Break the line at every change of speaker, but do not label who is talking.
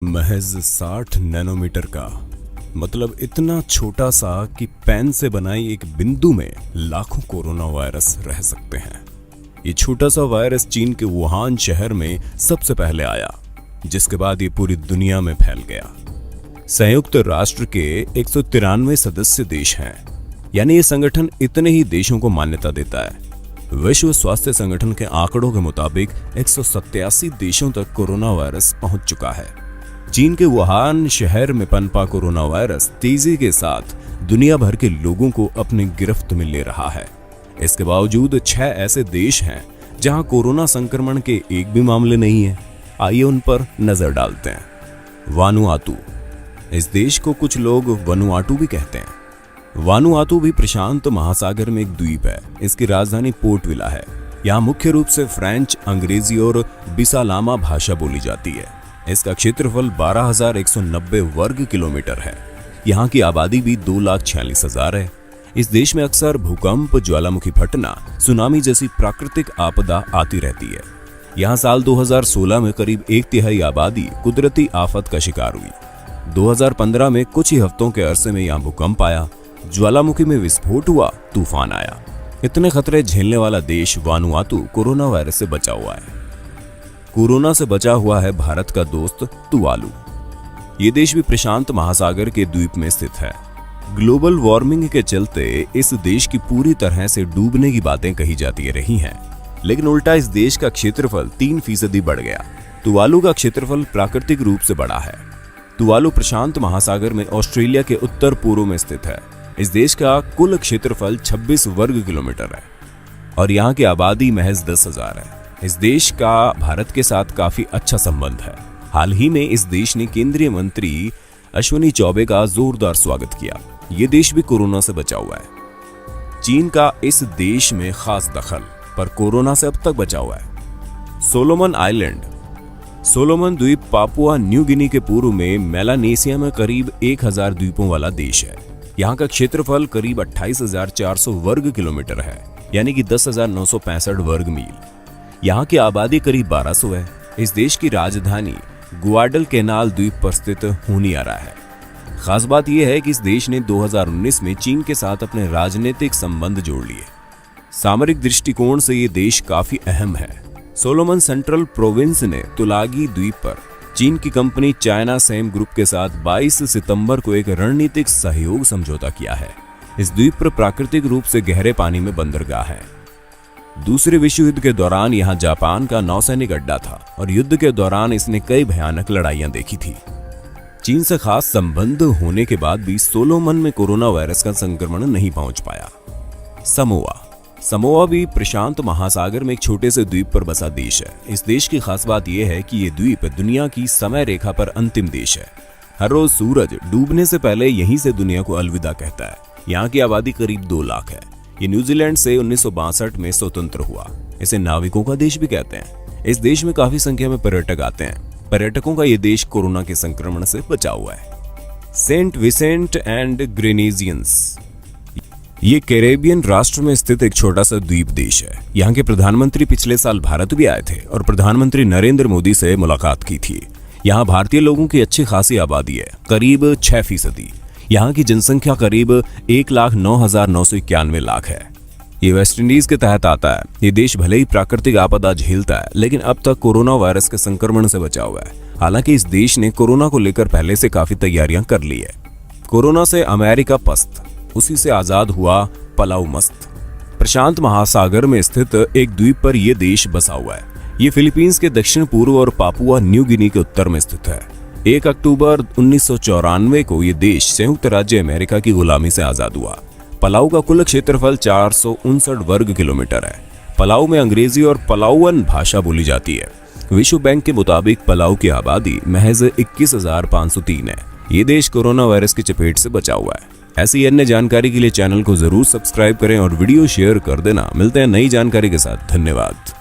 महज 60 नैनोमीटर का मतलब इतना छोटा सा कि पेन से बनाई एक बिंदु में लाखों कोरोना वायरस रह सकते हैं। ये छोटा सा वायरस चीन के वुहान शहर में सबसे पहले आया, जिसके बाद ये पूरी दुनिया में फैल गया। संयुक्त राष्ट्र के 193 सदस्य देश हैं, यानी ये संगठन इतने ही देशों को मान्यता देता है। विश्व स्वास्थ्य संगठन के आंकड़ों के मुताबिक 187 देशों तक कोरोना वायरस पहुंच चुका है। चीन के वुहान शहर में पनपा कोरोना वायरस तेजी के साथ दुनिया भर के लोगों को अपनी गिरफ्त में ले रहा है। इसके बावजूद 6 ऐसे देश हैं जहां कोरोना संक्रमण के एक भी मामले नहीं है। आइए उन पर नजर डालते हैं। वानुआतू, इस देश को कुछ लोग वनुआटू भी कहते हैं। वानुआतू भी प्रशांत महासागर में एक द्वीप है। इसकी राजधानी पोर्ट विला है। यहाँ मुख्य रूप से फ्रेंच, अंग्रेजी और बिसालामा भाषा बोली जाती है। इसका क्षेत्रफल 12,190 वर्ग किलोमीटर है। यहाँ की आबादी भी 2,46,000 है। इस देश में अक्सर भूकंप, ज्वालामुखी फटना, सुनामी जैसी प्राकृतिक आपदा आती रहती है। यहाँ साल 2016 में करीब 1/3 आबादी कुदरती आफत का शिकार हुई। 2015 में कुछ ही हफ्तों के अरसे में यहाँ भूकंप आया, ज्वालामुखी में विस्फोट हुआ, तूफान आया। इतने खतरे झेलने वाला देश वानुआतू कोरोना वायरस से बचा हुआ है। कोरोना से बचा हुआ है भारत का दोस्त तुवालू। ये देश भी प्रशांत महासागर के द्वीप में स्थित है। ग्लोबल वार्मिंग के चलते इस देश की पूरी तरह से डूबने की बातें कही जाती रही हैं, लेकिन उल्टा इस देश का क्षेत्रफल 3% बढ़ गया। तुवालू का क्षेत्रफल प्राकृतिक रूप से बढ़ा है। तुवालू प्रशांत महासागर में ऑस्ट्रेलिया के उत्तर पूर्व में स्थित है। इस देश का कुल क्षेत्रफल 26 वर्ग किलोमीटर है और यहाँ की आबादी महज 10,000 है। इस देश का भारत के साथ काफी अच्छा संबंध है। हाल ही में इस देश ने केंद्रीय मंत्री अश्विनी चौबे का जोरदार स्वागत किया। ये देश भी कोरोना से बचा हुआ है। चीन का इस देश में खास दखल, पर कोरोना से अब तक बचा हुआ है। सोलोमन आइलैंड, सोलोमन द्वीप पापुआ न्यू गिनी के पूर्व में मेलानेशिया में करीब 1,000 द्वीपों वाला देश है। यहाँ का क्षेत्रफल करीब 28,400 वर्ग किलोमीटर है, यानी कि 10,965 वर्ग मील। यहाँ की आबादी करीब 1200 है। इस देश की राजधानी गुआडलकेनाल द्वीप पर स्थित होनियारा है। खास बात यह है कि इस देश ने 2019 में चीन के साथ अपने राजनीतिक संबंध जोड़ लिए। सामरिक दृष्टिकोण से ये देश काफी अहम है। सोलोमन सेंट्रल प्रोविंस ने तुलागी द्वीप पर चीन की कंपनी चाइना सेम ग्रुप के साथ 22 सितंबर को एक रणनीतिक सहयोग समझौता किया है। इस द्वीप पर प्राकृतिक रूप से गहरे पानी में बंदरगाह है। दूसरे विश्व युद्ध के दौरान यहाँ जापान का नौसैनिक अड्डा था और युद्ध के दौरान इसने कई भयानक लड़ाइयां देखी थी। चीन से खास संबंध होने के बाद भी सोलोमन में कोरोना वायरस का संक्रमण नहीं पहुंच पाया। समोआ भी प्रशांत महासागर में एक छोटे से द्वीप पर बसा देश है। इस देश की खास बात यह है कि ये द्वीप दुनिया की समय रेखा पर अंतिम देश है। हर रोज सूरज डूबने से पहले यहीं से दुनिया को अलविदा कहता है। यहाँ की आबादी करीब 2 लाख है। ये न्यूजीलैंड से 1962 में स्वतंत्र हुआ। इसे नाविकों का देश भी कहते हैं। इस देश में काफी संख्या में पर्यटक आते हैं। पर्यटकों का ये देश कोरोना के संक्रमण से बचा हुआ है। सेंट विसेंट एंड ग्रेनेडियंस, ये कैरेबियन राष्ट्र में स्थित एक छोटा सा द्वीप देश है। यहाँ के प्रधानमंत्री पिछले साल भारत भी आए थे और प्रधानमंत्री नरेंद्र मोदी से मुलाकात की थी। यहाँ भारतीय लोगों की अच्छी खासी आबादी है, करीब 6%। यहाँ की जनसंख्या करीब 1,09,991 लाख है। ये वेस्ट इंडीज के तहत आता है। ये देश भले ही प्राकृतिक आपदा झेलता है, लेकिन अब तक कोरोना वायरस के संक्रमण से बचा हुआ है। हालांकि इस देश ने कोरोना को लेकर पहले से काफी तैयारियां कर ली है। कोरोना से अमेरिका पस्त, उसी से आजाद हुआ पलाऊ मस्त। प्रशांत महासागर में स्थित एक द्वीप पर यह देश बसा हुआ है। ये फिलीपींस के दक्षिण पूर्व और पापुआ न्यू गिनी के उत्तर में स्थित है। 1 अक्टूबर 1994 को यह देश संयुक्त राज्य अमेरिका की गुलामी से आजाद हुआ। पलाऊ का कुल क्षेत्रफल 459 वर्ग किलोमीटर है। पलाऊ में अंग्रेजी और पलाउअन भाषा बोली जाती है। विश्व बैंक के मुताबिक पलाऊ की आबादी महज 21,503 है। ये देश कोरोना वायरस की चपेट से बचा हुआ है। ऐसी अन्य जानकारी के लिए चैनल को जरूर सब्सक्राइब करें और वीडियो शेयर कर देना। मिलते हैं नई जानकारी के साथ। धन्यवाद।